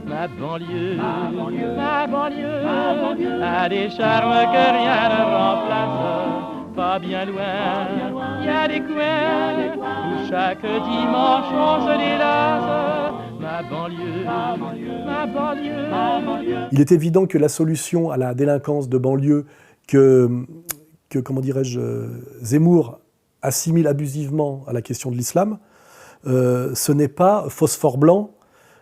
Ma banlieue, ma banlieue, ma banlieue, ma banlieue a des charmes que rien ne remplace. Pas bien loin, il y a des coins où chaque dimanche on se délace. Ma banlieue, ma banlieue, ma banlieue, ma banlieue. Il est évident que la solution à la délinquance de banlieue que comment dirais-je, Zemmour assimile abusivement à la question de l'islam, ce n'est pas phosphore blanc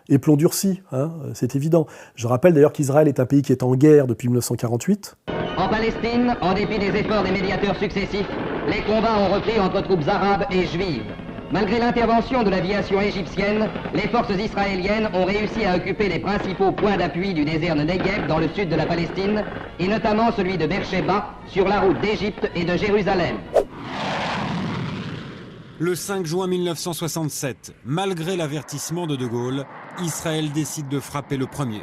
et plomb durci, hein, c'est évident. Je rappelle d'ailleurs qu'Israël est un pays qui est en guerre depuis 1948. En Palestine, en dépit des efforts des médiateurs successifs, les combats ont repris entre troupes arabes et juives. Malgré l'intervention de l'aviation égyptienne, les forces israéliennes ont réussi à occuper les principaux points d'appui du désert de Negev dans le sud de la Palestine, et notamment celui de Beersheba, sur la route d'Égypte et de Jérusalem. Le 5 juin 1967, malgré l'avertissement de De Gaulle, Israël décide de frapper le premier.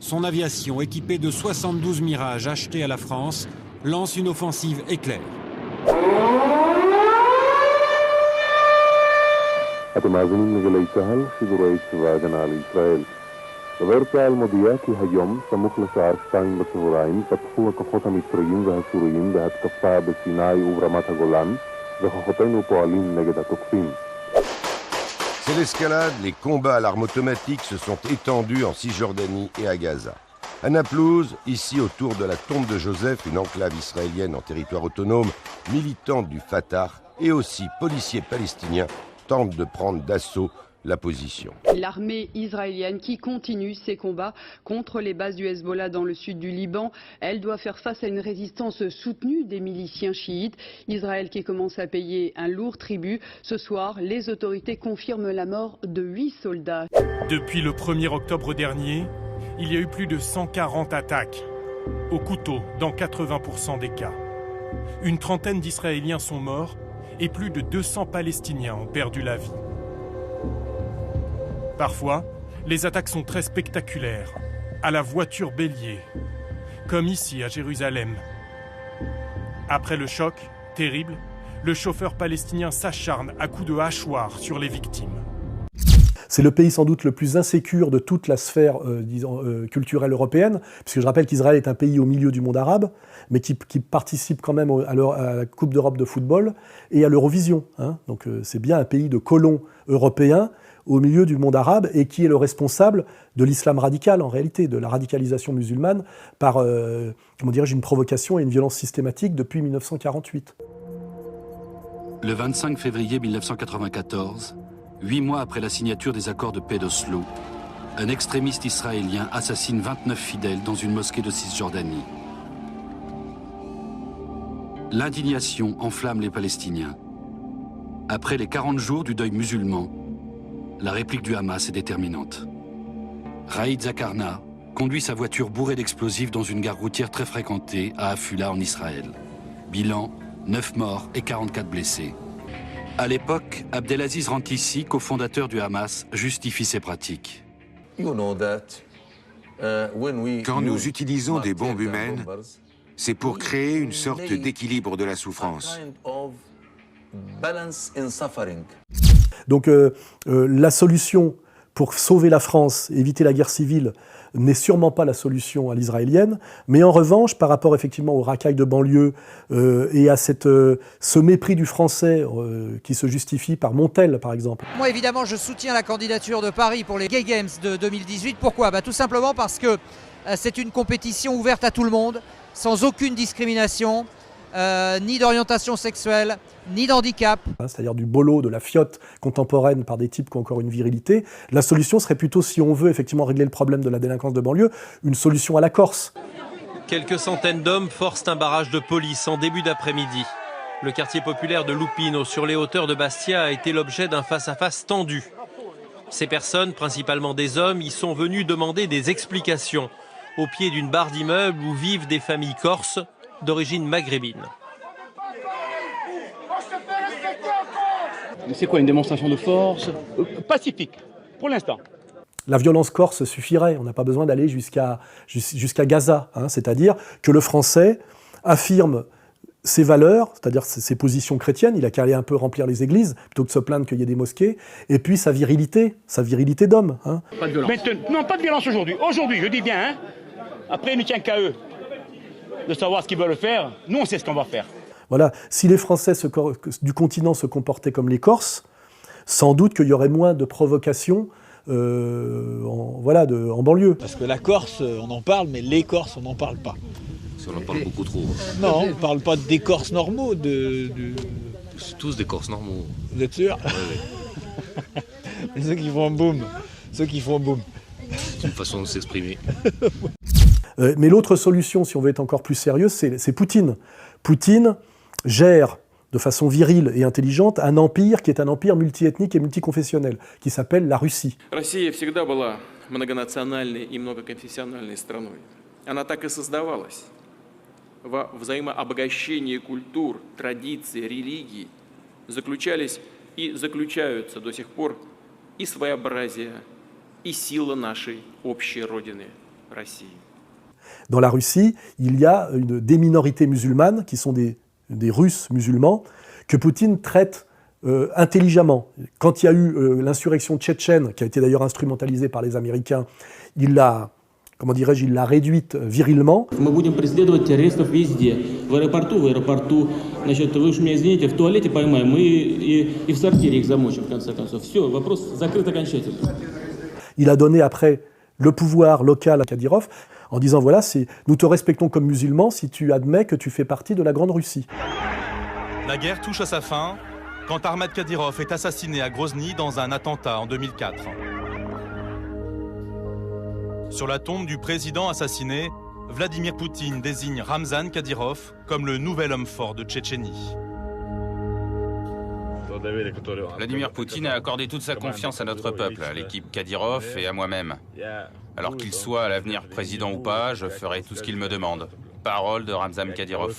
Son aviation, équipée de 72 Mirage achetés à la France, lance une offensive éclair. אתם מאזינים לגלי צה"ל, שידורי צבא ההגנה לישראל. דובר צה"ל מודיע כי היום, סמוך לשעה 2 בצהריים, פתחו הכוחות המצריים והסוריים בהתקפה בסיני וברמת הגולן, וכוחותינו פועלים נגד התוקפים. C'est l'escalade, les combats à l'arme automatique se sont étendus en Cisjordanie et à Gaza. À Naplouse, ici autour de la tombe de Joseph, une enclave israélienne en territoire autonome, militante du Fatah et aussi policiers palestiniens tentent de prendre d'assaut la position. L'armée israélienne qui continue ses combats contre les bases du Hezbollah dans le sud du Liban, elle doit faire face à une résistance soutenue des miliciens chiites. Israël qui commence à payer un lourd tribut. Ce soir, les autorités confirment la mort de 8 soldats. Depuis le 1er octobre dernier, il y a eu plus de 140 attaques au couteau dans 80% des cas. Une trentaine d'Israéliens sont morts et plus de 200 Palestiniens ont perdu la vie. Parfois, les attaques sont très spectaculaires, à la voiture bélier, comme ici à Jérusalem. Après le choc, terrible, le chauffeur palestinien s'acharne à coups de hachoir sur les victimes. C'est le pays sans doute le plus insécure de toute la sphère culturelle européenne, puisque je rappelle qu'Israël est un pays au milieu du monde arabe, mais qui participe quand même à la Coupe d'Europe de football et à l'Eurovision. Hein. Donc c'est bien un pays de colons européens au milieu du monde arabe et qui est le responsable de l'islam radical en réalité, de la radicalisation musulmane par comment dirais-je, une provocation et une violence systématique depuis 1948. Le 25 février 1994, 8 mois après la signature des accords de paix d'Oslo, un extrémiste israélien assassine 29 fidèles dans une mosquée de Cisjordanie. L'indignation enflamme les Palestiniens. Après les 40 jours du deuil musulman, la réplique du Hamas est déterminante. Raïd Zakarna conduit sa voiture bourrée d'explosifs dans une gare routière très fréquentée à Afula en Israël. Bilan, 9 morts et 44 blessés. À l'époque, Abdelaziz Rantisi, cofondateur du Hamas, justifie ses pratiques. Quand nous utilisons des bombes humaines, c'est pour créer une sorte d'équilibre de la souffrance. Donc la solution pour sauver la France, éviter la guerre civile, n'est sûrement pas la solution à l'israélienne, mais en revanche, par rapport effectivement aux racailles de banlieue et à ce mépris du français qui se justifie par Montel, par exemple. Moi, évidemment, je soutiens la candidature de Paris pour les Gay Games de 2018. Pourquoi ? Tout simplement parce que c'est une compétition ouverte à tout le monde, sans aucune discrimination, ni d'orientation sexuelle, ni d'handicap. C'est-à-dire du bolo, de la fiotte contemporaine par des types qui ont encore une virilité. La solution serait plutôt, si on veut effectivement régler le problème de la délinquance de banlieue, une solution à la Corse. Quelques centaines d'hommes forcent un barrage de police en début d'après-midi. Le quartier populaire de Lupino, sur les hauteurs de Bastia, a été l'objet d'un face-à-face tendu. Ces personnes, principalement des hommes, y sont venues demander des explications au pied d'une barre d'immeubles où vivent des familles corses d'origine maghrébine. C'est quoi, une démonstration de force ? Pacifique, pour l'instant. La violence corse suffirait, on n'a pas besoin d'aller jusqu'à Gaza. Hein, c'est-à-dire que le français affirme ses valeurs, c'est-à-dire ses positions chrétiennes, il a qu'à aller un peu remplir les églises, plutôt que de se plaindre qu'il y ait des mosquées, et puis sa virilité d'homme. Hein. Pas de violence. Non, pas de violence aujourd'hui. Aujourd'hui, je dis bien, hein. Après, il ne tient qu'à eux de savoir ce qu'ils veulent faire. Nous, on sait ce qu'on va faire. Voilà, si les Français du continent se comportaient comme les Corses, sans doute qu'il y aurait moins de provocations en banlieue. Parce que la Corse, on en parle, mais les Corses, on n'en parle pas. On en parle beaucoup trop. Non, on ne parle pas des Corses normaux. C'est tous des Corses normaux. Vous êtes sûr? Oui. Ceux qui font boum. Ceux qui font boum. C'est une façon de s'exprimer. Mais l'autre solution, si on veut être encore plus sérieux, c'est Poutine. Poutine gère de façon virile et intelligente un empire qui est un empire multiethnique et multiconfessionnel, qui s'appelle la Russie. Россия всегда была многонациональной и многоконфессиональной страной. Она так и создавалась. Во взаимообогащении культур, традиций, религий заключались и заключаются до сих пор и своеобразие, и сила нашей общей родины России. Dans la Russie, il y a des minorités musulmanes qui sont des Russes musulmans que Poutine traite intelligemment. Quand il y a eu l'insurrection tchétchène, qui a été d'ailleurs instrumentalisée par les Américains, il l'a réduite virilement. Мы будем преследовать террористов везде. В аэропорту, значит, вы уж меня извините, в туалете поймаем и в сортире их замочим, в конце концов. Все, вопрос закрыт окончательно. Il a donné après le pouvoir local à Kadyrov en disant voilà, nous te respectons comme musulmans si tu admets que tu fais partie de la Grande Russie. La guerre touche à sa fin quand Ahmad Kadyrov est assassiné à Grozny dans un attentat en 2004. Sur la tombe du président assassiné, Vladimir Poutine désigne Ramzan Kadyrov comme le nouvel homme fort de Tchétchénie. Vladimir Poutine a accordé toute sa confiance à notre peuple, à l'équipe Kadyrov et à moi-même. Alors qu'il soit à l'avenir président ou pas, je ferai tout ce qu'il me demande. Parole de Ramzan Kadyrov.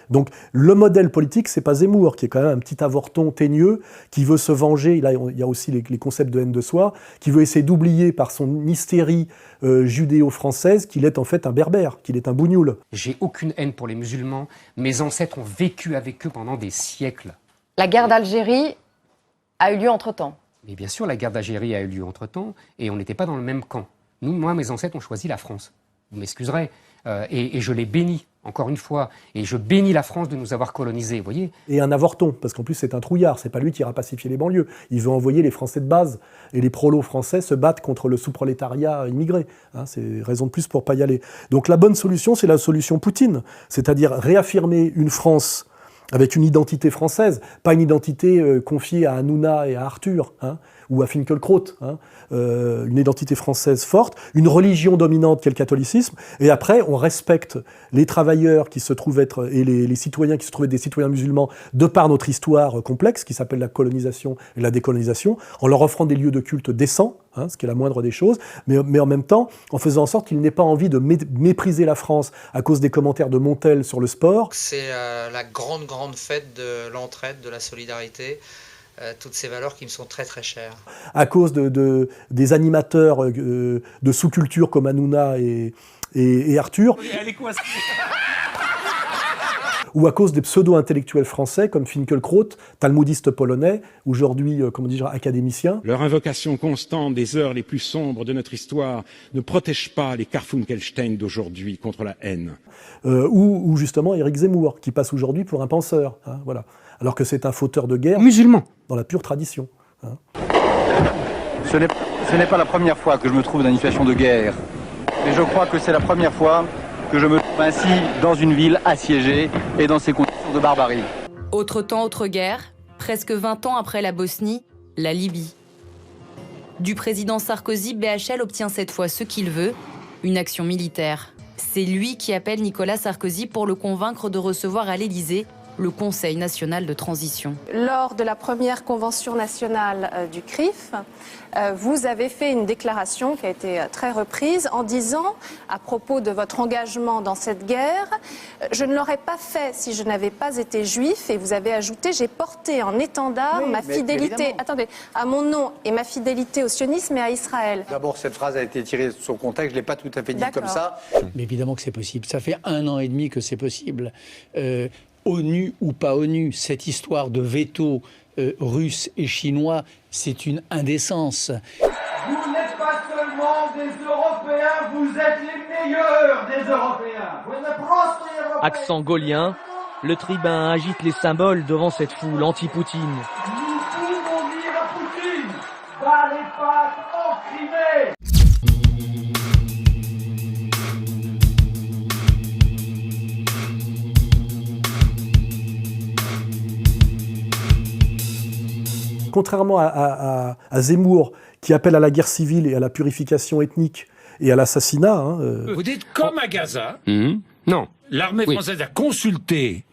Donc le modèle politique, c'est pas Zemmour, qui est quand même un petit avorton teigneux, qui veut se venger, là il y a aussi les concepts de haine de soi, qui veut essayer d'oublier par son hystérie judéo-française qu'il est en fait un berbère, qu'il est un bougnoul. J'ai aucune haine pour les musulmans, mes ancêtres ont vécu avec eux pendant des siècles. La guerre d'Algérie a eu lieu entre-temps. Mais bien sûr, la guerre d'Algérie a eu lieu entre-temps, et on n'était pas dans le même camp. Moi, mes ancêtres ont choisi la France. Vous m'excuserez, et je les bénis, encore une fois, et je bénis la France de nous avoir colonisés, vous voyez. Et un avorton, parce qu'en plus c'est un trouillard, c'est pas lui qui ira pacifier les banlieues. Il veut envoyer les Français de base, et les prolos français se battent contre le sous-prolétariat immigré. Hein, c'est raison de plus pour pas y aller. Donc la bonne solution, c'est la solution Poutine, c'est-à-dire réaffirmer une France avec une identité française, pas une identité confiée à Hanouna et à Arthur, hein, ou à Finkielkraut, hein, une identité française forte, une religion dominante qu'est le catholicisme, et après on respecte les travailleurs qui se trouvent être, et les citoyens qui se trouvent être des citoyens musulmans de par notre histoire complexe, qui s'appelle la colonisation et la décolonisation, en leur offrant des lieux de culte décents, hein, ce qui est la moindre des choses, mais en même temps en faisant en sorte qu'ils n'aient pas envie de mépriser la France à cause des commentaires de Montel sur le sport. C'est la grande fête de l'entraide, de la solidarité, toutes ces valeurs qui me sont très très chères. À cause des animateurs de sous-culture comme Hanouna et Arthur. Ou à cause des pseudo-intellectuels français comme Finkielkraut, talmudiste polonais, aujourd'hui, académicien. Leur invocation constante des heures les plus sombres de notre histoire ne protège pas les Karfunkelstein d'aujourd'hui contre la haine. Ou justement Éric Zemmour, qui passe aujourd'hui pour un penseur, hein, voilà. Alors que c'est un fauteur de guerre musulman, dans la pure tradition. Hein. Ce n'est pas la première fois que je me trouve dans une situation de guerre, mais je crois que c'est la première fois que je me trouve ainsi dans une ville assiégée et dans ces conditions de barbarie. Autre temps, autre guerre, presque 20 ans après la Bosnie, la Libye. Du président Sarkozy, BHL obtient cette fois ce qu'il veut, une action militaire. C'est lui qui appelle Nicolas Sarkozy pour le convaincre de recevoir à l'Élysée le Conseil national de transition. Lors de la première convention nationale du CRIF, vous avez fait une déclaration qui a été très reprise en disant, à propos de votre engagement dans cette guerre, je ne l'aurais pas fait si je n'avais pas été juif, et vous avez ajouté, j'ai porté en étendard ma fidélité, à mon nom et ma fidélité au sionisme et à Israël. D'abord, cette phrase a été tirée de son contexte, je ne l'ai pas tout à fait dit comme ça. Mais évidemment que c'est possible. Ça fait 1 an et demi que c'est possible. ONU ou pas ONU, cette histoire de veto russe et chinois, c'est une indécence. Vous n'êtes pas seulement des Européens, vous êtes les meilleurs des Européens. Accent gaulien, le tribun agite les symboles devant cette foule anti-Poutine. Nous pouvons dire à Poutine, bas les pattes en Crimée. Contrairement à Zemmour, qui appelle à la guerre civile et à la purification ethnique et à l'assassinat... Vous dites comme à Gaza, Non. l'armée française a consulté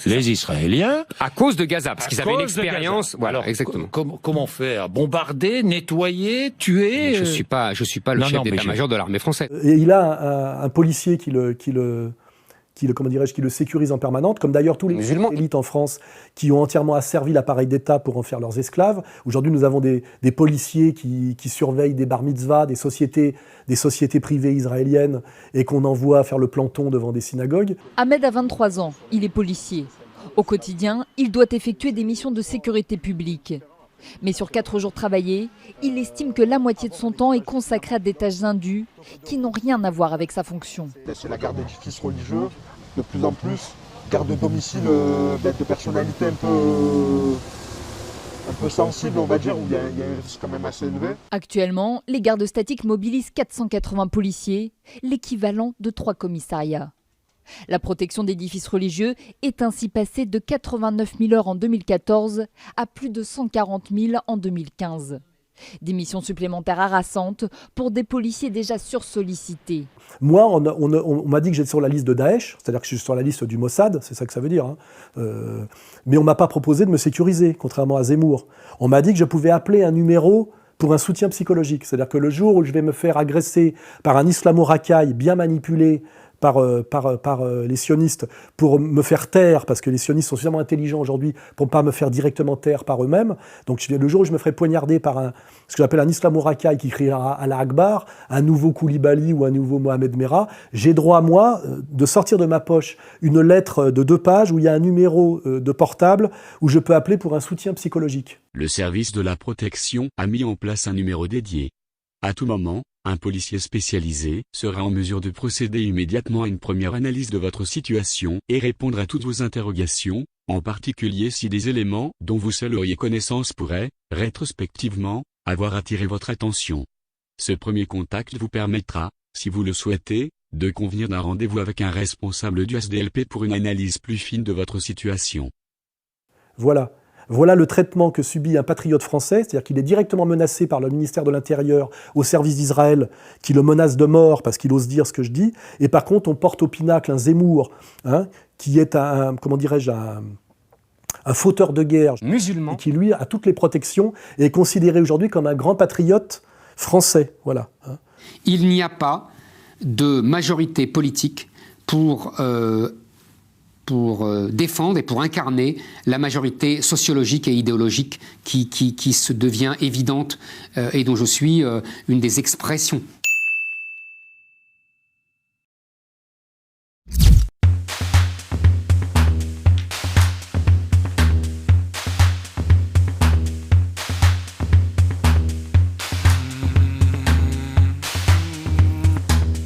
les Israéliens... À cause de Gaza, parce qu'ils avaient une expérience... Voilà, alors, exactement. Comment faire? Bombarder, nettoyer, tuer? Je suis pas le chef d'état-major de l'armée française. Et il a un policier qui le sécurise en permanence, comme d'ailleurs tous les musulmans élites en France qui ont entièrement asservi l'appareil d'État pour en faire leurs esclaves. Aujourd'hui, nous avons des policiers qui surveillent des bar mitzvahs, des sociétés privées israéliennes et qu'on envoie faire le planton devant des synagogues. Ahmed a 23 ans, il est policier. Au quotidien, il doit effectuer des missions de sécurité publique. Mais sur 4 jours travaillés, il estime que la moitié de son temps est consacré à des tâches indues qui n'ont rien à voir avec sa fonction. C'est la garde d'édifices religieux, de plus en plus, garde de domicile de personnalités un peu sensibles, on va dire, où il y a un risque quand même assez élevé. Actuellement, les gardes statiques mobilisent 480 policiers, l'équivalent de 3 commissariats. La protection d'édifices religieux est ainsi passée de 89 000 heures en 2014 à plus de 140 000 en 2015. Des missions supplémentaires harassantes pour des policiers déjà sursollicités. Moi, on m'a dit que j'étais sur la liste de Daesh, c'est-à-dire que je suis sur la liste du Mossad, c'est ça que ça veut dire. Mais on ne m'a pas proposé de me sécuriser, contrairement à Zemmour. On m'a dit que je pouvais appeler un numéro pour un soutien psychologique. C'est-à-dire que le jour où je vais me faire agresser par un islamo-racaille bien manipulé par les sionistes pour me faire taire, parce que les sionistes sont suffisamment intelligents aujourd'hui pour ne pas me faire directement taire par eux-mêmes. Donc le jour où je me ferai poignarder par ce que j'appelle un islamo-racaille qui criera Allah Akbar, un nouveau Koulibaly ou un nouveau Mohamed Merah, j'ai droit, moi, de sortir de ma poche une lettre de 2 pages où il y a un numéro de portable où je peux appeler pour un soutien psychologique. Le service de la protection a mis en place un numéro dédié. À tout moment, un policier spécialisé sera en mesure de procéder immédiatement à une première analyse de votre situation et répondre à toutes vos interrogations, en particulier si des éléments dont vous seul auriez connaissance pourraient, rétrospectivement, avoir attiré votre attention. Ce premier contact vous permettra, si vous le souhaitez, de convenir d'un rendez-vous avec un responsable du SDLP pour une analyse plus fine de votre situation. Voilà. Voilà le traitement que subit un patriote français, c'est-à-dire qu'il est directement menacé par le ministère de l'Intérieur au service d'Israël, qui le menace de mort parce qu'il ose dire ce que je dis. Et par contre, on porte au pinacle un Zemmour, qui est un fauteur de guerre, musulman, et qui lui a toutes les protections et est considéré aujourd'hui comme un grand patriote français. Voilà. Il n'y a pas de majorité politique pour défendre et pour incarner la majorité sociologique et idéologique qui se devient évidente et dont je suis une des expressions.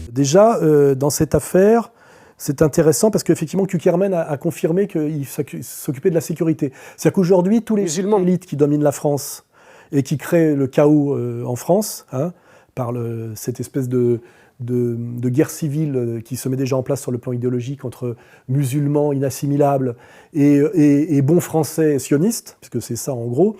Déjà, dans cette affaire, c'est intéressant parce qu'effectivement, Kuckerman a confirmé qu'il s'occupait de la sécurité. C'est-à-dire qu'aujourd'hui, tous les élites qui dominent la France et qui créent le chaos en France, par cette espèce de guerre civile qui se met déjà en place sur le plan idéologique entre musulmans inassimilables et bons Français sionistes, puisque c'est ça en gros,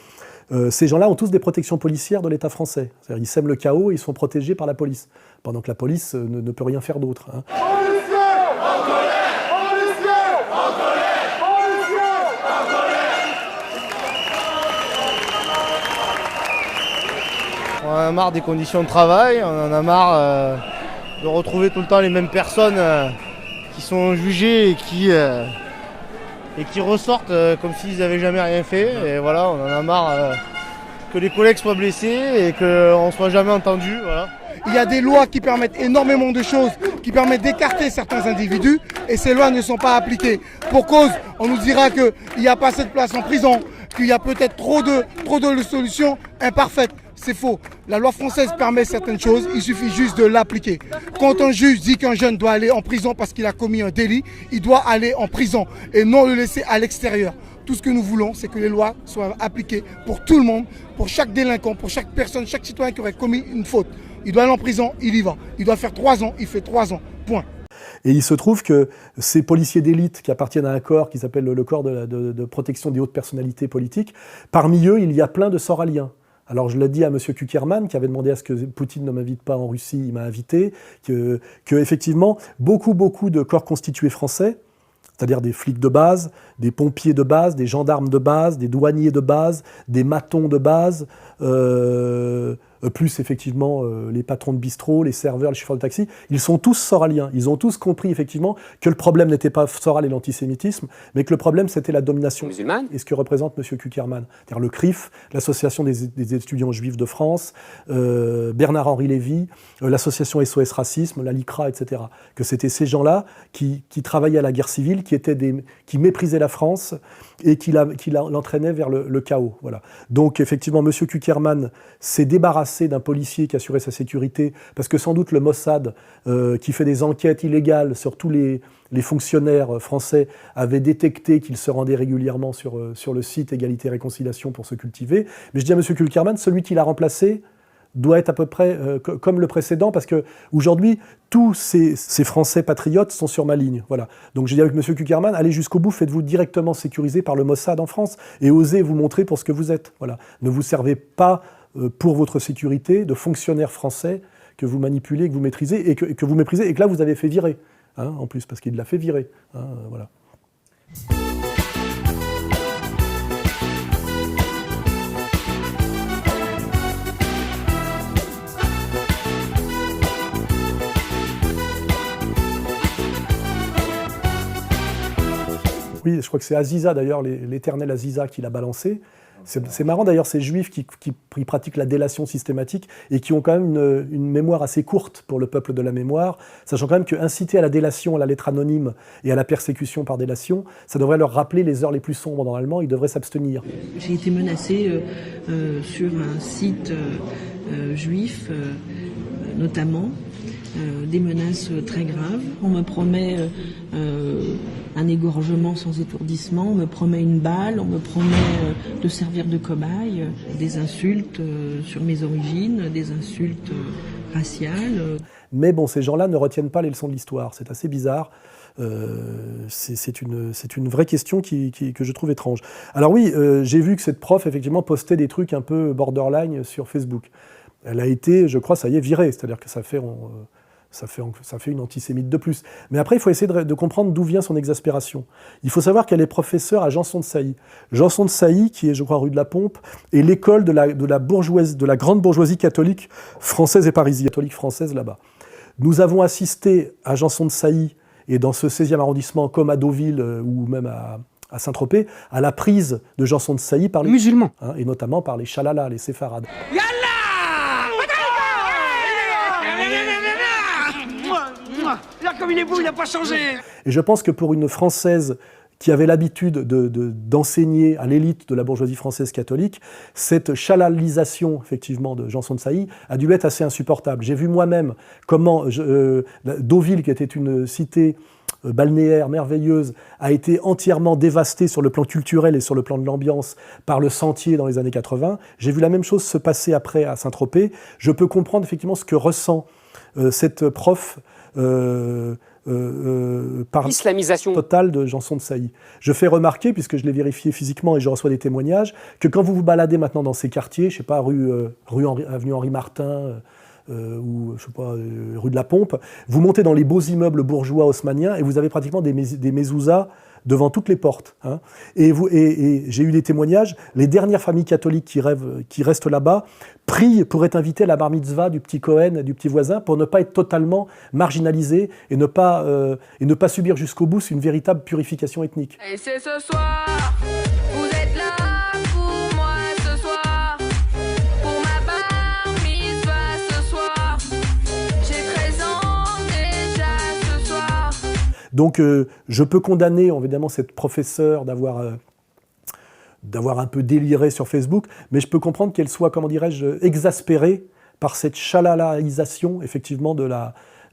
ces gens-là ont tous des protections policières de l'État français. C'est-à-dire ils sèment le chaos et ils sont protégés par la police, pendant que la police ne peut rien faire d'autre. a marre des conditions de travail, on en a marre de retrouver tout le temps les mêmes personnes qui sont jugées et qui ressortent comme s'ils n'avaient jamais rien fait. Et voilà, on en a marre que les collègues soient blessés et qu'on ne soit jamais entendu. Voilà. Il y a des lois qui permettent énormément de choses, qui permettent d'écarter certains individus, et ces lois ne sont pas appliquées. Pour cause, on nous dira qu'il n'y a pas assez de place en prison, qu'il y a peut-être trop de solutions imparfaites. C'est faux. La loi française permet certaines choses, il suffit juste de l'appliquer. Quand un juge dit qu'un jeune doit aller en prison parce qu'il a commis un délit, il doit aller en prison et non le laisser à l'extérieur. Tout ce que nous voulons, c'est que les lois soient appliquées pour tout le monde, pour chaque délinquant, pour chaque personne, chaque citoyen qui aurait commis une faute. Il doit aller en prison, il y va. Il doit faire 3 ans, il fait 3 ans. Point. Et il se trouve que ces policiers d'élite qui appartiennent à un corps qui s'appelle le corps de protection des hautes personnalités politiques, parmi eux, il y a plein de soraliens. Alors je l'ai dit à M. Kuckerman, qui avait demandé à ce que Poutine ne m'invite pas en Russie, il m'a invité, que effectivement, beaucoup de corps constitués français, c'est-à-dire des flics de base, des pompiers de base, des gendarmes de base, des douaniers de base, des matons de base, plus effectivement les patrons de bistrot, les serveurs, les chauffeurs de taxi, ils sont tous soraliens. Ils ont tous compris effectivement que le problème n'était pas Soral et l'antisémitisme, mais que le problème c'était la domination musulmane et ce que représente M. Kuckerman. C'est-à-dire le CRIF, l'Association des étudiants juifs de France, Bernard-Henri Lévy, l'association SOS Racisme, la LICRA, etc. Que c'était ces gens-là qui travaillaient à la guerre civile, qui méprisaient la France et qui l'entraînaient vers le chaos. Voilà. Donc effectivement, M. Kuckerman s'est débarrassé d'un policier qui assurait sa sécurité, parce que sans doute le Mossad, qui fait des enquêtes illégales sur tous les fonctionnaires français, avait détecté qu'il se rendait régulièrement sur le site Égalité et Réconciliation pour se cultiver. Mais je dis à M. Kuckerman, celui qui l'a remplacé doit être à peu près comme le précédent, parce qu'aujourd'hui, tous ces Français patriotes sont sur ma ligne. Voilà. Donc j'ai dit avec M. Kuckerman, allez jusqu'au bout, faites-vous directement sécuriser par le Mossad en France, et osez vous montrer pour ce que vous êtes. Voilà. Ne vous servez pas pour votre sécurité de fonctionnaires français que vous manipulez, que vous maîtrisez, et que vous méprisez, et que là vous avez fait virer, hein, en plus, parce qu'il l'a fait virer. Hein, voilà. Oui, je crois que c'est Aziza d'ailleurs, l'éternel Aziza qui l'a balancé. C'est marrant d'ailleurs ces juifs qui pratiquent la délation systématique et qui ont quand même une mémoire assez courte pour le peuple de la mémoire, sachant quand même qu'inciter à la délation, à la lettre anonyme et à la persécution par délation, ça devrait leur rappeler les heures les plus sombres normalement, ils devraient s'abstenir. J'ai été menacée sur un site juif notamment, des menaces très graves. On me promet un égorgement sans étourdissement, on me promet une balle, on me promet de servir de cobaye, des insultes sur mes origines, des insultes raciales. Mais bon, ces gens-là ne retiennent pas les leçons de l'histoire, c'est assez bizarre. C'est une vraie question que je trouve étrange. Alors oui, j'ai vu que cette prof effectivement postait des trucs un peu borderline sur Facebook. Elle a été, je crois, ça y est, virée, c'est-à-dire que ça fait une antisémite de plus. Mais après, il faut essayer de comprendre d'où vient son exaspération. Il faut savoir qu'elle est professeure à Janson de Sailly. Janson de Sailly, qui est, je crois, rue de la Pompe, est l'école de la grande bourgeoisie catholique française et parisienne, catholique française là-bas. Nous avons assisté à Janson de Sailly, et dans ce 16e arrondissement, comme à Deauville ou même à Saint-Tropez, à la prise de Janson de Sailly par les musulmans, hein, et notamment par les Chalala, les séfarades. Là, comme il est beau, il n'a pas changé. Et je pense que pour une Française qui avait l'habitude d'enseigner à l'élite de la bourgeoisie française catholique, cette chalalisation, effectivement, de Janson de Sailly a dû être assez insupportable. J'ai vu moi-même comment Deauville, qui était une cité balnéaire merveilleuse, a été entièrement dévastée sur le plan culturel et sur le plan de l'ambiance par le Sentier dans les années 80. J'ai vu la même chose se passer après à Saint-Tropez. Je peux comprendre effectivement ce que ressent cette prof par l'islamisation totale de Janson de Sailly. Je fais remarquer, puisque je l'ai vérifié physiquement et je reçois des témoignages, que quand vous vous baladez maintenant dans ces quartiers, je sais pas, avenue Henri Martin, ou je sais pas, rue de la Pompe, vous montez dans les beaux immeubles bourgeois haussmanniens et vous avez pratiquement des mezzouzas devant toutes les portes. Hein. Et j'ai eu des témoignages, les dernières familles catholiques qui restent là-bas prient pour être invitées à la bar mitzvah du petit Cohen, du petit voisin, pour ne pas être totalement marginalisés et ne pas subir jusqu'au bout une véritable purification ethnique. Et c'est ce soir, vous êtes là pour moi ce soir, pour ma bar mitzvah ce soir, j'ai 13 ans déjà ce soir. Donc je peux condamner évidemment cette professeure d'avoir un peu déliré sur Facebook, mais je peux comprendre qu'elle soit, comment dirais-je, exaspérée par cette chalalaisation, effectivement,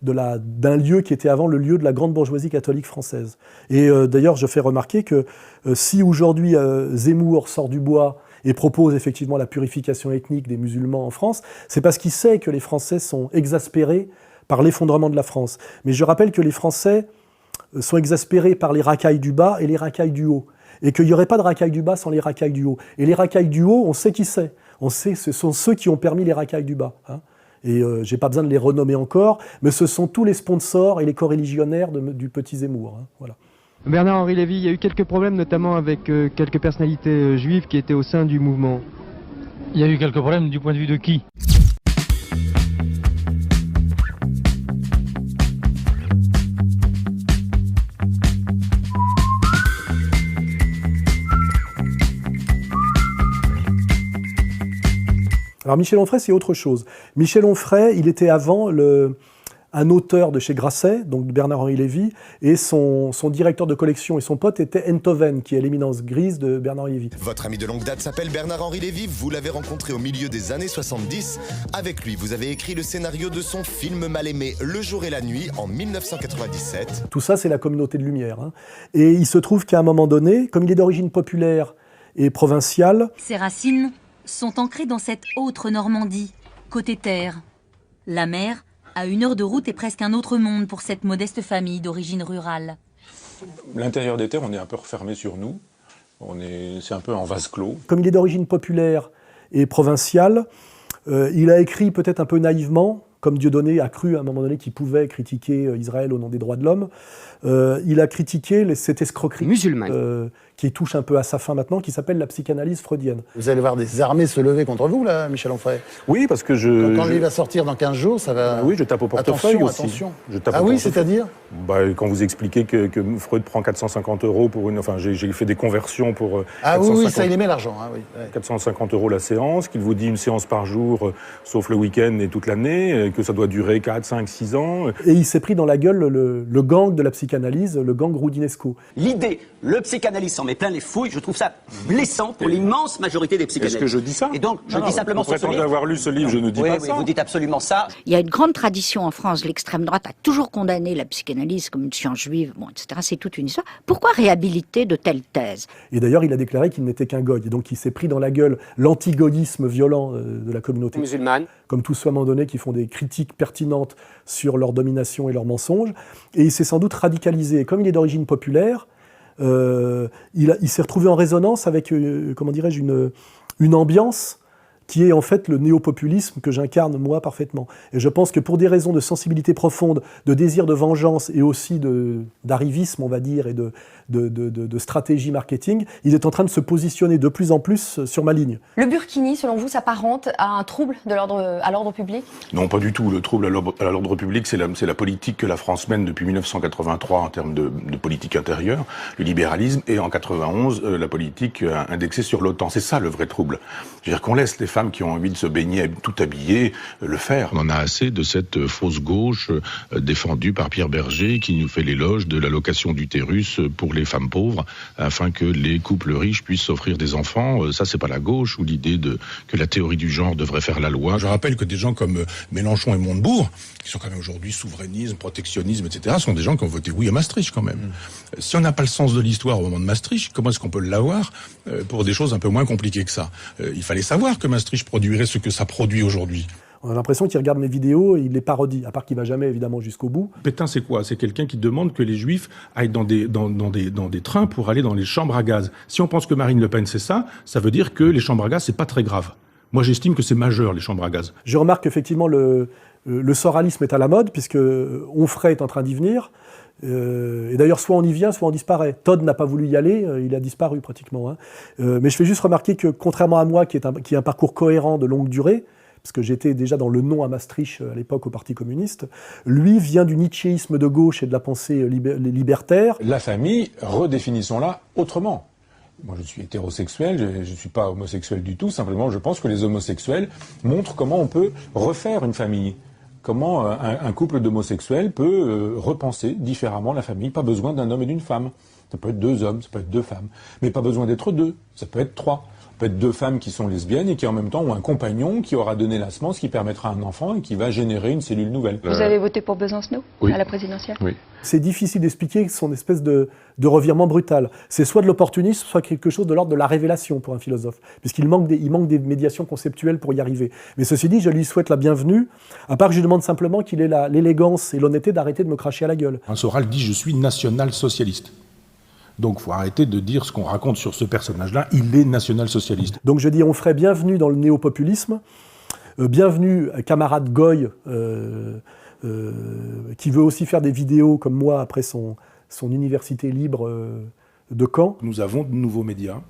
d'un lieu qui était avant le lieu de la grande bourgeoisie catholique française. Et d'ailleurs, je fais remarquer que si aujourd'hui Zemmour sort du bois et propose effectivement la purification ethnique des musulmans en France, c'est parce qu'il sait que les Français sont exaspérés par l'effondrement de la France. Mais je rappelle que les Français sont exaspérés par les racailles du bas et les racailles du haut. Et qu'il n'y aurait pas de racailles du bas sans les racailles du haut. Et les racailles du haut, on sait qui c'est. On sait, ce sont ceux qui ont permis les racailles du bas. Hein. Et je n'ai pas besoin de les renommer encore, mais ce sont tous les sponsors et les coreligionnaires du petit Zemmour. Hein. Voilà. Bernard-Henri Lévy, il y a eu quelques problèmes, notamment avec quelques personnalités juives qui étaient au sein du mouvement. Il y a eu quelques problèmes du point de vue de qui ? Alors Michel Onfray, c'est autre chose. Michel Onfray, il était avant un auteur de chez Grasset, donc Bernard-Henri Lévy, et son directeur de collection et son pote était Enthoven, qui est l'éminence grise de Bernard-Henri Lévy. Votre ami de longue date s'appelle Bernard-Henri Lévy, vous l'avez rencontré au milieu des années 70. Avec lui, vous avez écrit le scénario de son film mal aimé Le jour et la nuit en 1997. Tout ça, c'est la communauté de lumière. Hein. Et il se trouve qu'à un moment donné, comme il est d'origine populaire et provinciale... Ses racines sont ancrées dans cette autre Normandie, côté terre. La mer, à 1 heure de route, est presque un autre monde pour cette modeste famille d'origine rurale. L'intérieur des terres, on est un peu refermé sur nous. C'est un peu en vase clos. Comme il est d'origine populaire et provinciale, il a écrit peut-être un peu naïvement, comme Dieudonné a cru à un moment donné qu'il pouvait critiquer Israël au nom des droits de l'homme. Il a critiqué cette escroquerie musulmane qui touche un peu à sa fin maintenant, qui s'appelle la psychanalyse freudienne. Vous allez voir des armées se lever contre vous, là, Michel Onfray. Oui, parce que Quand il va sortir dans 15 jours, ça va... Oui, je tape au portefeuille aussi. Attention. Je tape ah au oui, portefeuille. c'est-à-dire quand vous expliquez que Freud prend 450 € pour une... Enfin, j'ai fait des conversions pour... Ah 450, oui, ça, il aimait l'argent. Hein, oui. Ouais. 450 € la séance, qu'il vous dit une séance par jour, sauf le week-end et toute l'année, que ça doit durer 4, 5, 6 ans. Et il s'est pris dans la gueule le gang de la psychanalyse, le gang Roudinesco. L'idée, le psychanalyste s'en met plein les fouilles, je trouve ça blessant pour l'immense majorité des psychanalystes. Est-ce que je dis ça? Et donc, je dis simplement sur ce livre... d'avoir lu ce livre, je ne dis pas ça. Oui, vous dites absolument ça. Il y a une grande tradition en France, l'extrême droite a toujours condamné la psychanalyse comme une science juive, bon, etc. C'est toute une histoire. Pourquoi réhabiliter de telles thèses? Et d'ailleurs, il a déclaré qu'il n'était qu'un goy. Et donc, il s'est pris dans la gueule l'antigoïsme violent de la communauté musulmane. Comme tous ceux, à un moment donné, qui font des critiques pertinentes sur leur domination et leurs mensonges. Et il s'est sans doute radicalisé. Et comme il est d'origine populaire, il s'est retrouvé en résonance avec, comment dirais-je, une ambiance qui est en fait le néopopulisme que j'incarne moi parfaitement. Et je pense que pour des raisons de sensibilité profonde, de désir de vengeance et aussi d'arrivisme, on va dire, et de stratégie marketing, il est en train de se positionner de plus en plus sur ma ligne. Le burkini, selon vous, s'apparente à un trouble à l'ordre public? Non, pas du tout. Le trouble à l'ordre public, c'est la politique que la France mène depuis 1983 en termes de politique intérieure, le libéralisme, et en 91, la politique indexée sur l'OTAN. C'est ça le vrai trouble. Je veux dire qu'on laisse les femmes qui ont envie de se baigner tout habillées le faire. On en a assez de cette fausse gauche défendue par Pierre Berger qui nous fait l'éloge de l'allocation d'utérus pour les femmes pauvres afin que les couples riches puissent s'offrir des enfants. Ça, c'est pas la gauche, ou l'idée que la théorie du genre devrait faire la loi. Je rappelle que des gens comme Mélenchon et Montebourg, qui sont quand même aujourd'hui souverainisme, protectionnisme, etc., sont des gens qui ont voté oui à Maastricht quand même. Si on n'a pas le sens de l'histoire au moment de Maastricht, comment est-ce qu'on peut l'avoir pour des choses un peu moins compliquées que ça? Il fallait savoir que Maastricht produirait ce que ça produit aujourd'hui. On a l'impression qu'il regarde mes vidéos et il les parodie, à part qu'il ne va jamais évidemment jusqu'au bout. Pétain, c'est quoi? C'est quelqu'un qui demande que les Juifs aillent dans des trains pour aller dans les chambres à gaz. Si on pense que Marine Le Pen c'est ça veut dire que les chambres à gaz c'est pas très grave. Moi j'estime que c'est majeur les chambres à gaz. Je remarque qu'effectivement le soralisme est à la mode puisque Onfray est en train d'y venir. Et d'ailleurs, soit on y vient, soit on disparaît. Todd n'a pas voulu y aller, il a disparu pratiquement. Hein. Mais je fais juste remarquer que, contrairement à moi, qui a un parcours cohérent de longue durée, parce que j'étais déjà dans le non à Maastricht à l'époque au Parti communiste, lui vient du nietzschéisme de gauche et de la pensée libertaire. La famille, redéfinissons-la autrement. Moi, je suis hétérosexuel, je ne suis pas homosexuel du tout. Simplement, je pense que les homosexuels montrent comment on peut refaire une famille. Comment un couple d'homosexuels peut repenser différemment la famille. Pas besoin d'un homme et d'une femme. Ça peut être 2 hommes, ça peut être 2 femmes. Mais pas besoin d'être 2, ça peut être 3. Ça peut être 2 femmes qui sont lesbiennes et qui en même temps ont un compagnon qui aura donné la semence, qui permettra un enfant et qui va générer une cellule nouvelle. Vous avez voté pour Besancenot oui. À la présidentielle? Oui. C'est difficile d'expliquer son espèce de revirement brutal. C'est soit de l'opportunisme, soit quelque chose de l'ordre de la révélation pour un philosophe, puisqu'il manque des médiations conceptuelles pour y arriver. Mais ceci dit, je lui souhaite la bienvenue, à part que je lui demande simplement qu'il ait l'élégance et l'honnêteté d'arrêter de me cracher à la gueule. Soral dit « je suis national-socialiste ». Donc il faut arrêter de dire ce qu'on raconte sur ce personnage-là, il est national-socialiste. Donc je dis, on ferait bienvenue dans le néo-populisme, bienvenue camarade Goy, qui veut aussi faire des vidéos comme moi après son université libre de Caen. Nous avons de nouveaux médias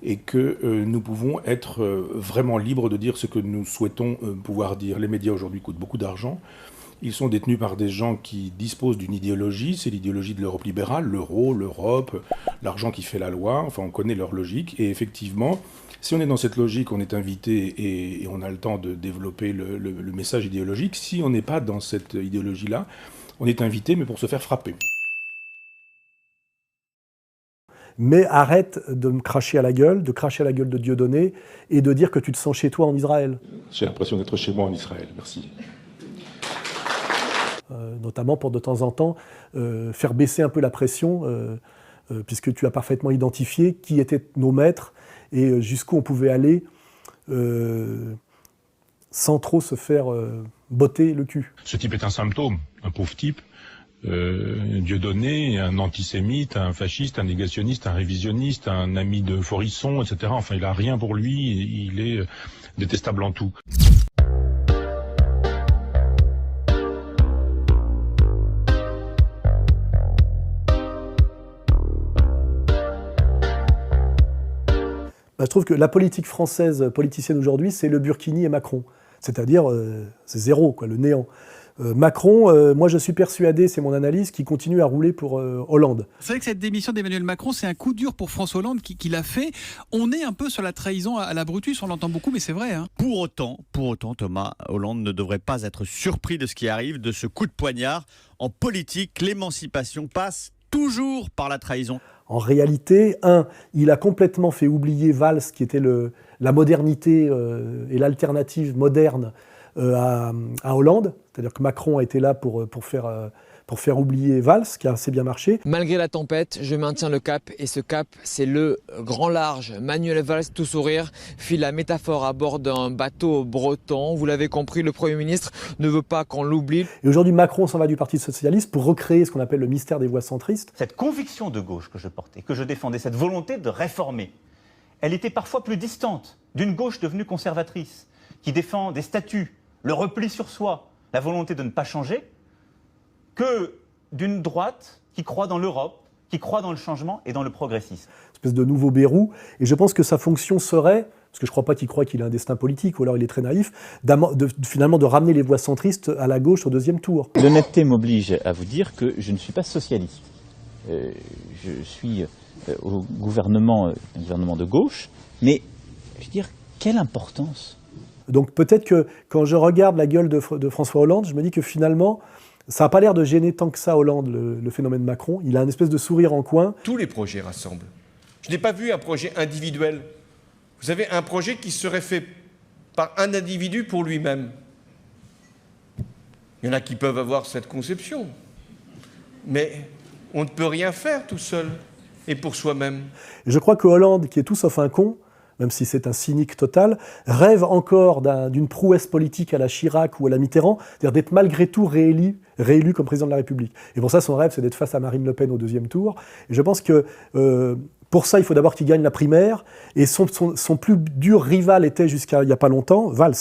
et que nous pouvons être vraiment libres de dire ce que nous souhaitons pouvoir dire. Les médias aujourd'hui coûtent beaucoup d'argent. Ils sont détenus par des gens qui disposent d'une idéologie, c'est l'idéologie de l'Europe libérale, l'euro, l'Europe, l'argent qui fait la loi, enfin on connaît leur logique. Et effectivement, si on est dans cette logique, on est invité et on a le temps de développer le message idéologique. Si on n'est pas dans cette idéologie-là, on est invité, mais pour se faire frapper. Mais arrête de me cracher à la gueule, de cracher à la gueule de Dieudonné et de dire que tu te sens chez toi en Israël. J'ai l'impression d'être chez moi en Israël, merci. Notamment pour de temps en temps faire baisser un peu la pression, puisque tu as parfaitement identifié qui étaient nos maîtres et jusqu'où on pouvait aller sans trop se faire botter le cul. Ce type est un symptôme, un pauvre type, Dieudonné, un antisémite, un fasciste, un négationniste, un révisionniste, un ami de Forisson, etc. Enfin, il n'a rien pour lui, il est détestable en tout. Je trouve que la politique française politicienne aujourd'hui, c'est le Burkini et Macron. C'est-à-dire, c'est zéro, quoi, le néant. Macron, moi je suis persuadé, c'est mon analyse, qu'il continue à rouler pour Hollande. C'est vrai que cette démission d'Emmanuel Macron, c'est un coup dur pour François Hollande qui l'a fait. On est un peu sur la trahison à la Brutus, on l'entend beaucoup, mais c'est vrai. Hein. Pour autant, Thomas, Hollande ne devrait pas être surpris de ce qui arrive, de ce coup de poignard. En politique, l'émancipation passe toujours par la trahison. En réalité, il a complètement fait oublier Valls, qui était la modernité et l'alternative moderne à Hollande. C'est-à-dire que Macron a été là pour faire oublier Valls, qui a assez bien marché. Malgré la tempête, je maintiens le cap, et ce cap, c'est le grand large. Manuel Valls, tout sourire, file la métaphore à bord d'un bateau breton. Vous l'avez compris, le Premier ministre ne veut pas qu'on l'oublie. Et aujourd'hui, Macron s'en va du Parti socialiste pour recréer ce qu'on appelle le mystère des voix centristes. Cette conviction de gauche que je portais, que je défendais, cette volonté de réformer, elle était parfois plus distante d'une gauche devenue conservatrice, qui défend des statuts, le repli sur soi, la volonté de ne pas changer, que d'une droite qui croit dans l'Europe, qui croit dans le changement et dans le progressisme. Une espèce de nouveau Bérou. Et je pense que sa fonction serait, parce que je ne crois pas qu'il croit qu'il a un destin politique, ou alors il est très naïf, finalement de ramener les voix centristes à la gauche au deuxième tour. L'honnêteté m'oblige à vous dire que je ne suis pas socialiste. Je suis au gouvernement, un gouvernement de gauche, mais je veux dire, quelle importance? Donc peut-être que quand je regarde la gueule de François Hollande, je me dis que finalement, ça n'a pas l'air de gêner tant que ça Hollande, le phénomène Macron. Il a une espèce de sourire en coin. Tous les projets rassemblent. Je n'ai pas vu un projet individuel. Vous savez, un projet qui serait fait par un individu pour lui-même. Il y en a qui peuvent avoir cette conception. Mais on ne peut rien faire tout seul et pour soi-même. Je crois que Hollande, qui est tout sauf un con, même si c'est un cynique total, rêve encore d'une prouesse politique à la Chirac ou à la Mitterrand, c'est-à-dire d'être malgré tout réélu comme président de la République. Et pour ça, son rêve, c'est d'être face à Marine Le Pen au deuxième tour. Et je pense que pour ça, il faut d'abord qu'il gagne la primaire. Et son plus dur rival était, jusqu'à il n'y a pas longtemps, Valls.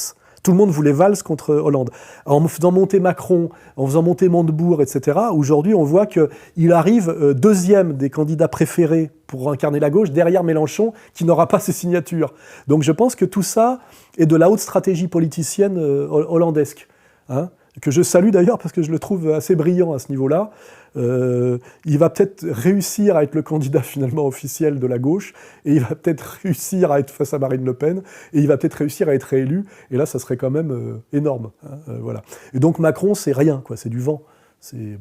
Tout le monde voulait Valls contre Hollande. En faisant monter Macron, en faisant monter Montebourg, etc., aujourd'hui, on voit qu'il arrive deuxième des candidats préférés pour incarner la gauche, derrière Mélenchon, qui n'aura pas ses signatures. Donc je pense que tout ça est de la haute stratégie politicienne hollandesque, hein, que je salue d'ailleurs parce que je le trouve assez brillant à ce niveau-là. Il va peut-être réussir à être le candidat finalement officiel de la gauche, et il va peut-être réussir à être face à Marine Le Pen, et il va peut-être réussir à être réélu, et là ça serait quand même énorme. Hein, voilà. Et donc Macron, c'est rien, quoi, c'est du vent. C'est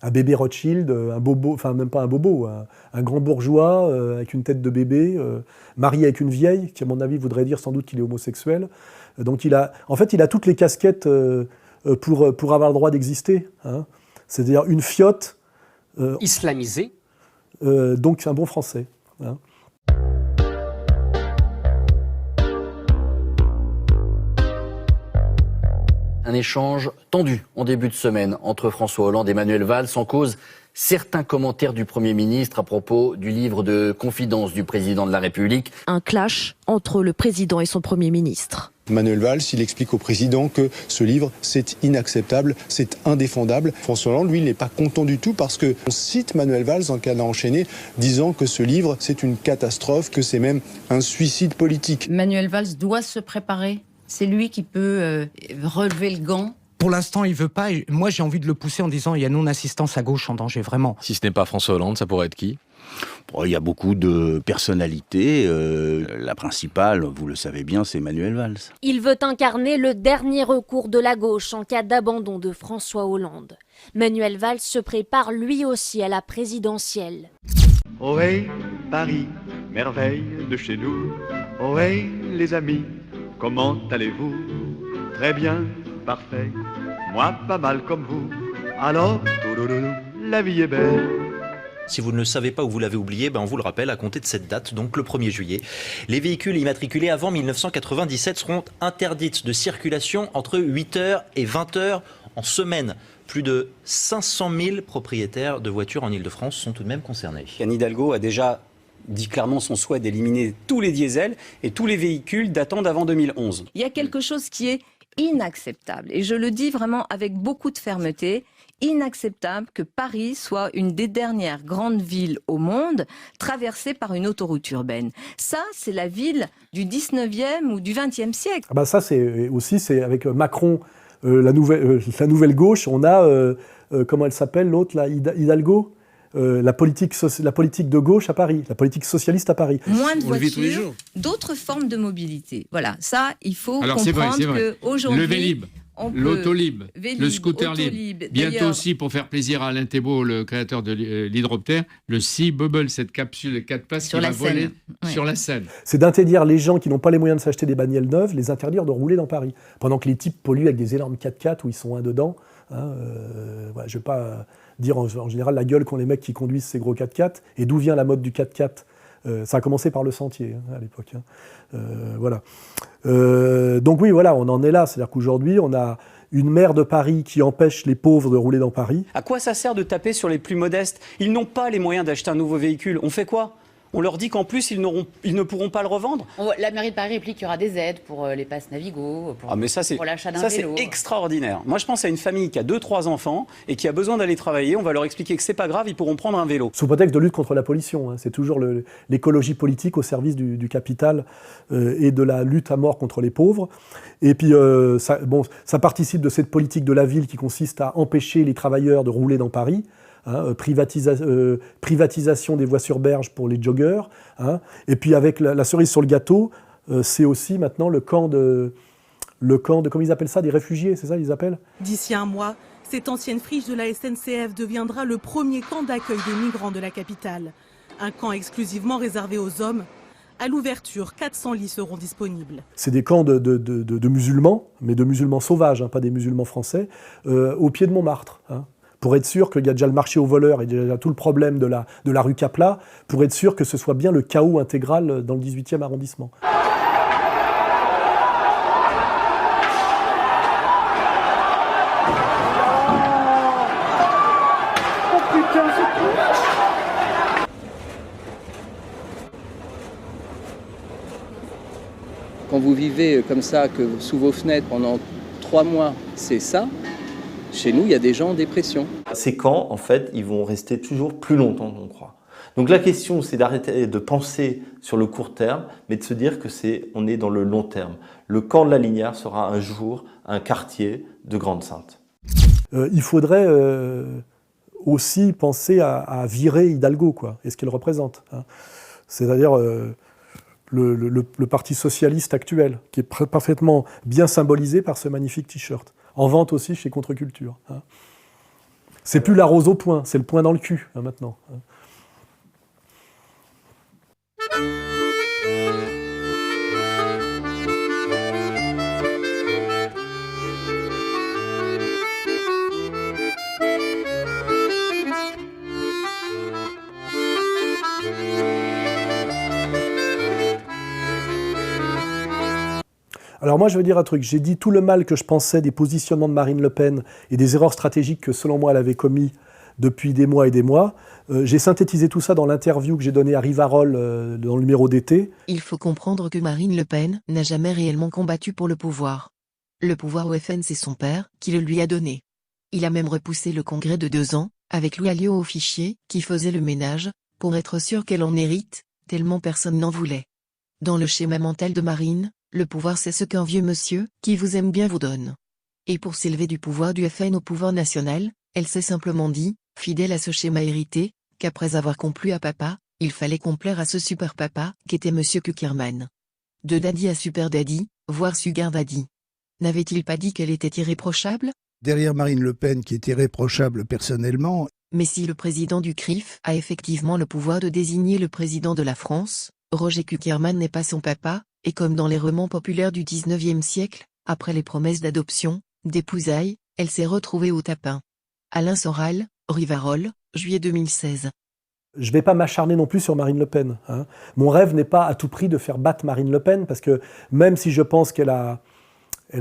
un bébé Rothschild, un bobo, enfin même pas un bobo, un grand bourgeois avec une tête de bébé, marié avec une vieille, qui à mon avis voudrait dire sans doute qu'il est homosexuel. Donc il a toutes les casquettes pour avoir le droit d'exister. Hein. C'est-à-dire une fiotte islamisée. Donc un bon français. Hein. Un échange tendu en début de semaine entre François Hollande et Manuel Valls, en cause certains commentaires du Premier ministre à propos du livre de confidence du président de la République. Un clash entre le président et son Premier ministre. Manuel Valls, il explique au président que ce livre, c'est inacceptable, c'est indéfendable. François Hollande, lui, il n'est pas content du tout parce qu'on cite Manuel Valls en cas d'enchaîné, disant que ce livre, c'est une catastrophe, que c'est même un suicide politique. Manuel Valls doit se préparer. C'est lui qui peut relever le gant. Pour l'instant, il veut pas. Et moi, j'ai envie de le pousser en disant il y a non-assistance à gauche en danger, vraiment. Si ce n'est pas François Hollande, ça pourrait être qui ? Il y a beaucoup de personnalités. La principale, vous le savez bien, c'est Manuel Valls. Il veut incarner le dernier recours de la gauche en cas d'abandon de François Hollande. Manuel Valls se prépare lui aussi à la présidentielle. Ohé, Paris, merveille de chez nous. Ohé, les amis, comment allez-vous ? Très bien, parfait. Moi, pas mal comme vous. Alors, la vie est belle. Si vous ne le savez pas ou vous l'avez oublié, on vous le rappelle, à compter de cette date, donc le 1er juillet, les véhicules immatriculés avant 1997 seront interdites de circulation entre 8h et 20h en semaine. Plus de 500 000 propriétaires de voitures en Ile-de-France sont tout de même concernés. Anne Hidalgo a déjà dit clairement son souhait d'éliminer tous les diesels et tous les véhicules datant d'avant 2011. Il y a quelque chose qui est inacceptable, et je le dis vraiment avec beaucoup de fermeté, inacceptable que Paris soit une des dernières grandes villes au monde traversée par une autoroute urbaine. Ça, c'est la ville du 19e ou du 20e siècle. Ça, c'est avec Macron, la nouvelle gauche, on a, comment elle s'appelle l'autre, là, Hidalgo, la politique de gauche à Paris, la politique socialiste à Paris. Moins de voitures, d'autres formes de mobilité. Voilà, ça, il faut comprendre qu'aujourd'hui... Le Vélib, l'autolib, le scooter libre. Bientôt aussi, pour faire plaisir à Alain Thébault, le créateur de l'hydroptère, le Sea Bubble, cette capsule de 4 places qui va voler sur la Seine. C'est d'interdire les gens qui n'ont pas les moyens de s'acheter des bagnoles neuves, les interdire de rouler dans Paris. Pendant que les types polluent avec des énormes 4x4 où ils sont un dedans. Hein, je ne vais pas dire en général la gueule qu'ont les mecs qui conduisent ces gros 4x4 et d'où vient la mode du 4x4. Ça a commencé par le sentier à l'époque. Voilà. Donc oui, voilà, on en est là. C'est-à-dire qu'aujourd'hui, on a une maire de Paris qui empêche les pauvres de rouler dans Paris. À quoi ça sert de taper sur les plus modestes ? Ils n'ont pas les moyens d'acheter un nouveau véhicule. On fait quoi ? On leur dit qu'en plus, ils ne pourront pas le revendre. La mairie de Paris réplique qu'il y aura des aides pour les passes Navigo, pour l'achat d'un vélo. Ça, c'est extraordinaire. Moi, je pense à une famille qui a 2-3 enfants et qui a besoin d'aller travailler. On va leur expliquer que c'est pas grave, ils pourront prendre un vélo. Sous prétexte de lutte contre la pollution. Hein. C'est toujours l'écologie politique au service du capital et de la lutte à mort contre les pauvres. Et puis, ça participe de cette politique de la ville qui consiste à empêcher les travailleurs de rouler dans Paris. Hein, privatisation des voies sur berge pour les joggeurs. Hein, et puis avec la cerise sur le gâteau, c'est aussi maintenant le camp de comment ils appellent ça, des réfugiés, c'est ça ils appellent ? D'ici un mois, cette ancienne friche de la SNCF deviendra le premier camp d'accueil des migrants de la capitale. Un camp exclusivement réservé aux hommes. À l'ouverture, 400 lits seront disponibles. C'est des camps de musulmans, mais de musulmans sauvages, hein, pas des musulmans français, au pied de Montmartre. Hein. Pour être sûr qu'il y a déjà le marché aux voleurs et déjà tout le problème de la rue Capla, pour être sûr que ce soit bien le chaos intégral dans le 18e arrondissement. quand vous vivez comme ça, que sous vos fenêtres pendant 3 mois, c'est ça, chez nous, il y a des gens en dépression. Ces camps, en fait, ils vont rester toujours plus longtemps qu'on croit. Donc la question, c'est d'arrêter de penser sur le court terme, mais de se dire que on est dans le long terme. Le camp de la Linière sera un jour un quartier de Grande-Synthe. Il faudrait aussi penser à virer Hidalgo, quoi, et ce qu'il représente. Hein. C'est-à-dire le Parti socialiste actuel, qui est parfaitement bien symbolisé par ce magnifique t-shirt. En vente aussi chez Contre-Culture. Hein. C'est plus la rose au poing, c'est le poing dans le cul, hein, maintenant. Hein. Alors moi, je veux dire un truc. J'ai dit tout le mal que je pensais des positionnements de Marine Le Pen et des erreurs stratégiques que, selon moi, elle avait commis depuis des mois et des mois. J'ai synthétisé tout ça dans l'interview que j'ai donnée à Rivarol dans le numéro d'été. Il faut comprendre que Marine Le Pen n'a jamais réellement combattu pour le pouvoir. Le pouvoir au FN, c'est son père qui le lui a donné. Il a même repoussé le congrès de 2 ans, avec Louis Alliot au fichier, qui faisait le ménage, pour être sûr qu'elle en hérite, tellement personne n'en voulait. Dans le schéma mental de Marine, le pouvoir c'est ce qu'un vieux monsieur, qui vous aime bien vous donne. Et pour s'élever du pouvoir du FN au pouvoir national, elle s'est simplement dit, fidèle à ce schéma hérité, qu'après avoir complu à papa, il fallait complaire à ce super papa, qu'était monsieur Kuckerman. De daddy à super daddy, voire sugar daddy. N'avait-il pas dit qu'elle était irréprochable? Derrière Marine Le Pen, qui est irréprochable personnellement. Mais si le président du CRIF a effectivement le pouvoir de désigner le président de la France, Roger Kuckerman n'est pas son papa, et comme dans les romans populaires du 19e siècle, après les promesses d'adoption, d'épousailles, elle s'est retrouvée au tapin. Alain Soral, Rivarol, juillet 2016. Je ne vais pas m'acharner non plus sur Marine Le Pen. Hein. Mon rêve n'est pas à tout prix de faire battre Marine Le Pen, parce que même si je pense qu'elle a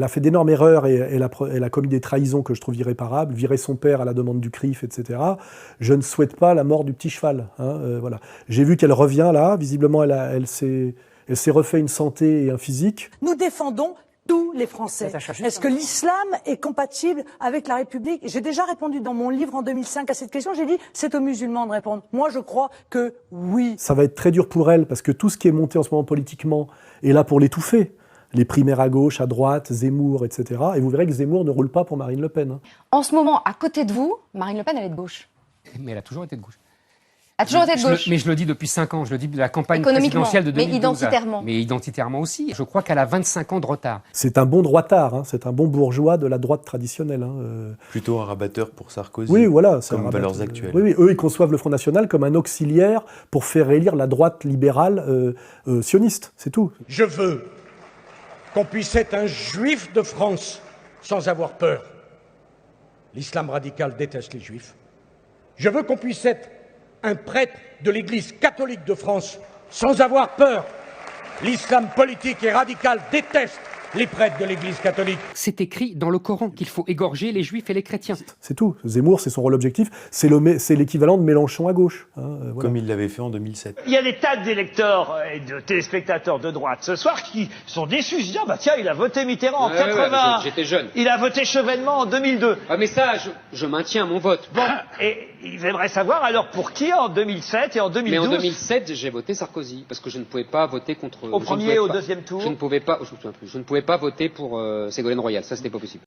fait d'énormes erreurs et elle a commis des trahisons que je trouve irréparables, virer son père à la demande du CRIF, etc., je ne souhaite pas la mort du petit cheval. Hein, voilà. J'ai vu qu'elle revient là, visiblement elle s'est refait une santé et un physique. Nous défendons tous les Français. Est-ce que l'islam est compatible avec la République? J'ai déjà répondu dans mon livre en 2005 à cette question. J'ai dit, c'est aux musulmans de répondre. Moi, je crois que oui. Ça va être très dur pour elle, parce que tout ce qui est monté en ce moment politiquement est là pour l'étouffer. Les primaires à gauche, à droite, Zemmour, etc. Et vous verrez que Zemmour ne roule pas pour Marine Le Pen. Hein. En ce moment, à côté de vous, Marine Le Pen, elle est de gauche. Mais elle a toujours été de gauche. A toujours été de gauche. Mais je le dis depuis 5 ans, je le dis de la campagne présidentielle de 2012. Mais identitairement. Mais identitairement aussi. Je crois qu'elle a 25 ans de retard. C'est un bon droitard, hein, c'est un bon bourgeois de la droite traditionnelle. Hein, Plutôt un rabatteur pour Sarkozy. Oui, voilà. Comme valeurs actuelles. Oui, eux, ils conçoivent le Front National comme un auxiliaire pour faire élire la droite libérale sioniste, c'est tout. Je veux qu'on puisse être un juif de France sans avoir peur. L'islam radical déteste les juifs. Je veux qu'on puisse être un prêtre de l'Église catholique de France sans avoir peur. L'islam politique et radical déteste les prêtres de l'Église catholique. C'est écrit dans le Coran qu'il faut égorger les juifs et les chrétiens. C'est tout. Zemmour, c'est son rôle objectif. C'est l'équivalent de Mélenchon à gauche. Hein, voilà. Comme il l'avait fait en 2007. Il y a des tas d'électeurs et de téléspectateurs de droite ce soir qui sont déçus. Ils se disent, ah bah tiens, il a voté Mitterrand en 80. J'étais jeune. Il a voté Chevènement en 2002. Ah mais ça, je maintiens mon vote. Bon, et ils aimeraient savoir alors pour qui en 2007 et en 2012. Mais en 2007, j'ai voté Sarkozy parce que je ne pouvais pas voter contre. Au premier et au deuxième tour. Je ne pouvais pas. Je ne pouvais pas voter pour Ségolène Royal. Ça, c'était pas possible.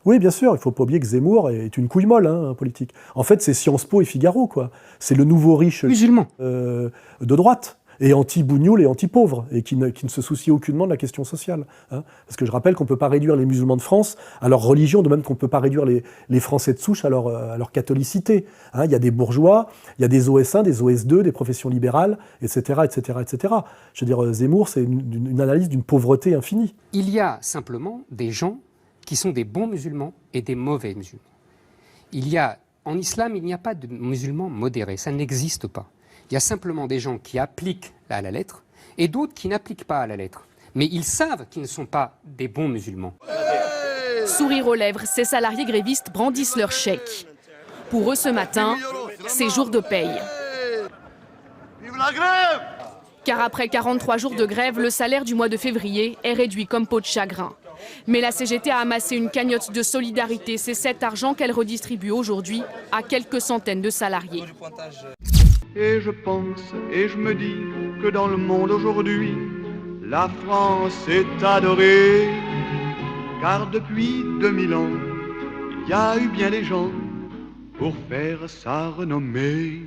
Oui, bien sûr, il ne faut pas oublier que Zemmour est une couille molle hein, politique. En fait, c'est Sciences Po et Figaro, quoi. C'est le nouveau riche musulman de droite, et anti-bougnoul et anti-pauvre, et qui ne se soucie aucunement de la question sociale. Hein. Parce que je rappelle qu'on ne peut pas réduire les musulmans de France à leur religion, de même qu'on ne peut pas réduire les Français de souche à leur catholicité. Hein. Il y a des bourgeois, il y a des OS1, des OS2, des professions libérales, etc., etc., etc. Je veux dire, Zemmour, c'est une analyse d'une pauvreté infinie. Il y a simplement des gens qui sont des bons musulmans et des mauvais musulmans. En islam, il n'y a pas de musulmans modérés, ça n'existe pas. Il y a simplement des gens qui appliquent à la lettre et d'autres qui n'appliquent pas à la lettre. Mais ils savent qu'ils ne sont pas des bons musulmans. Sourire aux lèvres, ces salariés grévistes brandissent leur chèque. Pour eux ce matin, c'est jour de paye. Vive la grève! Car après 43 jours de grève, le salaire du mois de février est réduit comme peau de chagrin. Mais la CGT a amassé une cagnotte de solidarité. C'est cet argent qu'elle redistribue aujourd'hui à quelques centaines de salariés. Et je pense et je me dis que dans le monde aujourd'hui, la France est adorée. Car depuis 2000 ans, il y a eu bien des gens pour faire sa renommée.